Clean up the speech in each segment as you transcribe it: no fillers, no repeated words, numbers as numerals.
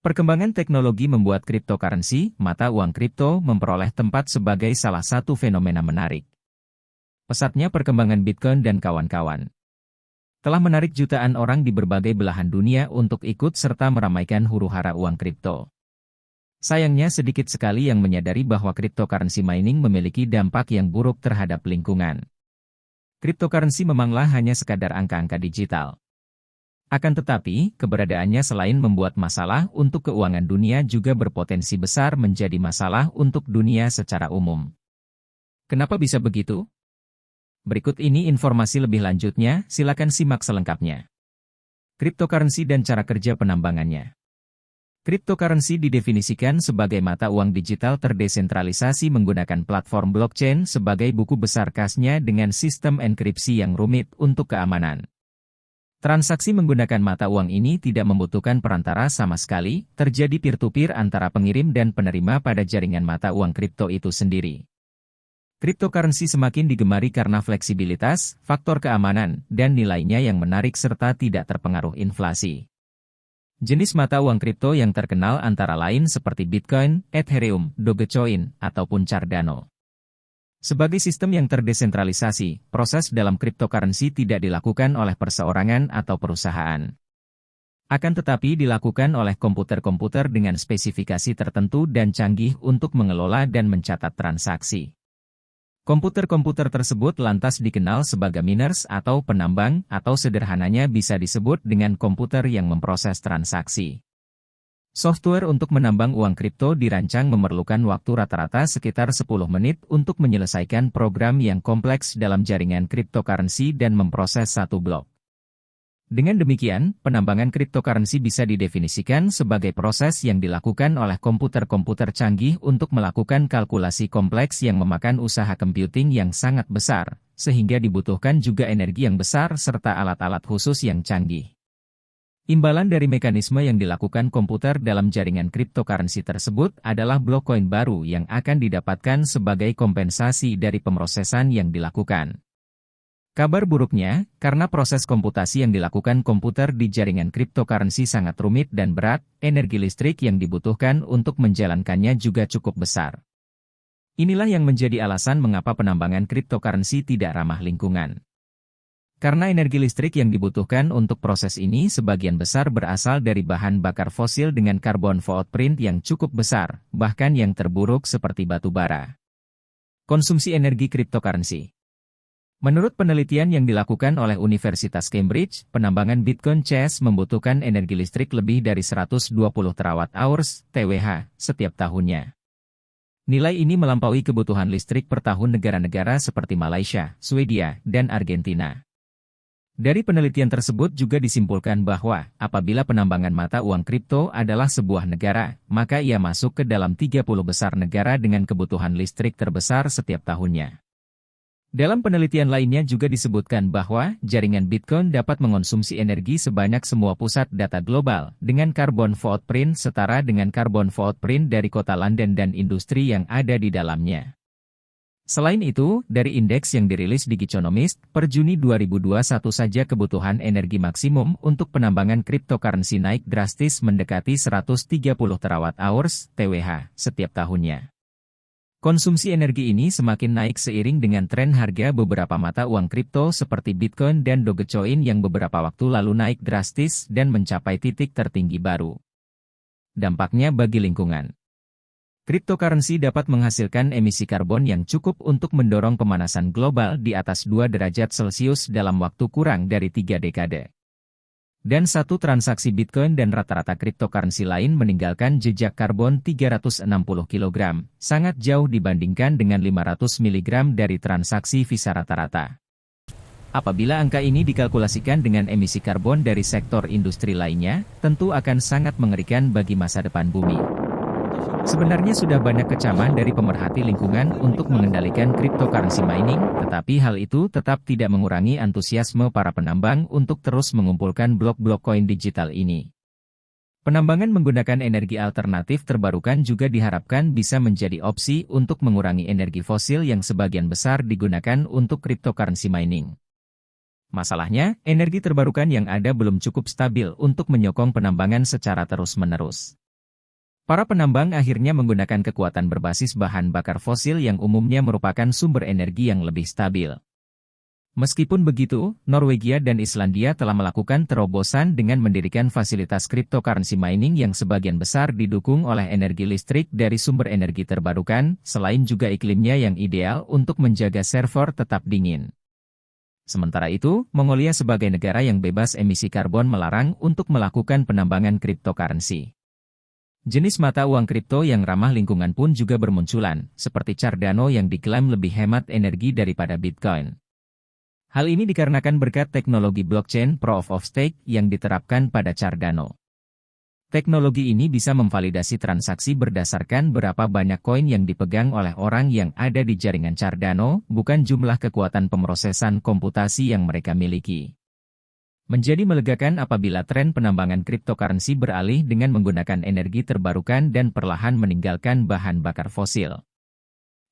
Perkembangan teknologi membuat cryptocurrency, mata uang kripto, memperoleh tempat sebagai salah satu fenomena menarik. Pesatnya perkembangan Bitcoin dan kawan-kawan telah menarik jutaan orang di berbagai belahan dunia untuk ikut serta meramaikan huru-hara uang kripto. Sayangnya sedikit sekali yang menyadari bahwa cryptocurrency mining memiliki dampak yang buruk terhadap lingkungan. Cryptocurrency memanglah hanya sekadar angka-angka digital. Akan tetapi, keberadaannya selain membuat masalah untuk keuangan dunia juga berpotensi besar menjadi masalah untuk dunia secara umum. Kenapa bisa begitu? Berikut ini informasi lebih lanjutnya, silakan simak selengkapnya. Cryptocurrency dan cara kerja penambangannya. Cryptocurrency didefinisikan sebagai mata uang digital terdesentralisasi menggunakan platform blockchain sebagai buku besar kasnya dengan sistem enkripsi yang rumit untuk keamanan. Transaksi menggunakan mata uang ini tidak membutuhkan perantara sama sekali, terjadi peer-to-peer antara pengirim dan penerima pada jaringan mata uang kripto itu sendiri. Cryptocurrency semakin digemari karena fleksibilitas, faktor keamanan, dan nilainya yang menarik serta tidak terpengaruh inflasi. Jenis mata uang kripto yang terkenal antara lain seperti Bitcoin, Ethereum, Dogecoin, ataupun Cardano. Sebagai sistem yang terdesentralisasi, proses dalam cryptocurrency tidak dilakukan oleh perseorangan atau perusahaan. Akan tetapi dilakukan oleh komputer-komputer dengan spesifikasi tertentu dan canggih untuk mengelola dan mencatat transaksi. Komputer-komputer tersebut lantas dikenal sebagai miners atau penambang, atau sederhananya bisa disebut dengan komputer yang memproses transaksi. Software untuk menambang uang kripto dirancang memerlukan waktu rata-rata sekitar 10 menit untuk menyelesaikan program yang kompleks dalam jaringan cryptocurrency dan memproses satu blok. Dengan demikian, penambangan cryptocurrency bisa didefinisikan sebagai proses yang dilakukan oleh komputer-komputer canggih untuk melakukan kalkulasi kompleks yang memakan usaha computing yang sangat besar, sehingga dibutuhkan juga energi yang besar serta alat-alat khusus yang canggih. Imbalan dari mekanisme yang dilakukan komputer dalam jaringan cryptocurrency tersebut adalah blok koin baru yang akan didapatkan sebagai kompensasi dari pemrosesan yang dilakukan. Kabar buruknya, karena proses komputasi yang dilakukan komputer di jaringan cryptocurrency sangat rumit dan berat, energi listrik yang dibutuhkan untuk menjalankannya juga cukup besar. Inilah yang menjadi alasan mengapa penambangan cryptocurrency tidak ramah lingkungan. Karena energi listrik yang dibutuhkan untuk proses ini sebagian besar berasal dari bahan bakar fosil dengan carbon footprint yang cukup besar, bahkan yang terburuk seperti batu bara. Konsumsi energi cryptocurrency. Menurut penelitian yang dilakukan oleh Universitas Cambridge, penambangan Bitcoin Cash membutuhkan energi listrik lebih dari 120 terawatt-hours (TWh) setiap tahunnya. Nilai ini melampaui kebutuhan listrik per tahun negara-negara seperti Malaysia, Swedia, dan Argentina. Dari penelitian tersebut juga disimpulkan bahwa, apabila penambangan mata uang kripto adalah sebuah negara, maka ia masuk ke dalam 30 besar negara dengan kebutuhan listrik terbesar setiap tahunnya. Dalam penelitian lainnya juga disebutkan bahwa, jaringan Bitcoin dapat mengonsumsi energi sebanyak semua pusat data global, dengan carbon footprint setara dengan carbon footprint dari kota London dan industri yang ada di dalamnya. Selain itu, dari indeks yang dirilis di Giconomist, per Juni 2021 saja kebutuhan energi maksimum untuk penambangan cryptocurrency naik drastis mendekati 130 terawatt-hours (TWh) setiap tahunnya. Konsumsi energi ini semakin naik seiring dengan tren harga beberapa mata uang kripto seperti Bitcoin dan Dogecoin yang beberapa waktu lalu naik drastis dan mencapai titik tertinggi baru. Dampaknya bagi lingkungan. Cryptocurrency dapat menghasilkan emisi karbon yang cukup untuk mendorong pemanasan global di atas 2 derajat Celcius dalam waktu kurang dari 3 dekade. Dan satu transaksi Bitcoin dan rata-rata cryptocurrency lain meninggalkan jejak karbon 360 kg, sangat jauh dibandingkan dengan 500 mg dari transaksi Visa rata-rata. Apabila angka ini dikalkulasikan dengan emisi karbon dari sektor industri lainnya, tentu akan sangat mengerikan bagi masa depan bumi. Sebenarnya sudah banyak kecaman dari pemerhati lingkungan untuk mengendalikan cryptocurrency mining, tetapi hal itu tetap tidak mengurangi antusiasme para penambang untuk terus mengumpulkan blok-blok koin digital ini. Penambangan menggunakan energi alternatif terbarukan juga diharapkan bisa menjadi opsi untuk mengurangi energi fosil yang sebagian besar digunakan untuk cryptocurrency mining. Masalahnya, energi terbarukan yang ada belum cukup stabil untuk menyokong penambangan secara terus-menerus. Para penambang akhirnya menggunakan kekuatan berbasis bahan bakar fosil yang umumnya merupakan sumber energi yang lebih stabil. Meskipun begitu, Norwegia dan Islandia telah melakukan terobosan dengan mendirikan fasilitas cryptocurrency mining yang sebagian besar didukung oleh energi listrik dari sumber energi terbarukan, selain juga iklimnya yang ideal untuk menjaga server tetap dingin. Sementara itu, Mongolia sebagai negara yang bebas emisi karbon melarang untuk melakukan penambangan cryptocurrency. Jenis mata uang kripto yang ramah lingkungan pun juga bermunculan, seperti Cardano yang diklaim lebih hemat energi daripada Bitcoin. Hal ini dikarenakan berkat teknologi blockchain Proof of Stake yang diterapkan pada Cardano. Teknologi ini bisa memvalidasi transaksi berdasarkan berapa banyak koin yang dipegang oleh orang yang ada di jaringan Cardano, bukan jumlah kekuatan pemrosesan komputasi yang mereka miliki. Menjadi melegakan apabila tren penambangan cryptocurrency beralih dengan menggunakan energi terbarukan dan perlahan meninggalkan bahan bakar fosil.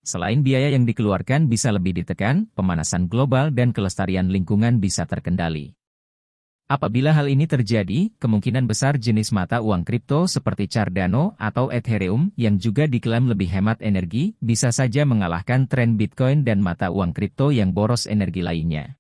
Selain biaya yang dikeluarkan bisa lebih ditekan, pemanasan global dan kelestarian lingkungan bisa terkendali. Apabila hal ini terjadi, kemungkinan besar jenis mata uang kripto seperti Cardano atau Ethereum yang juga diklaim lebih hemat energi, bisa saja mengalahkan tren Bitcoin dan mata uang kripto yang boros energi lainnya.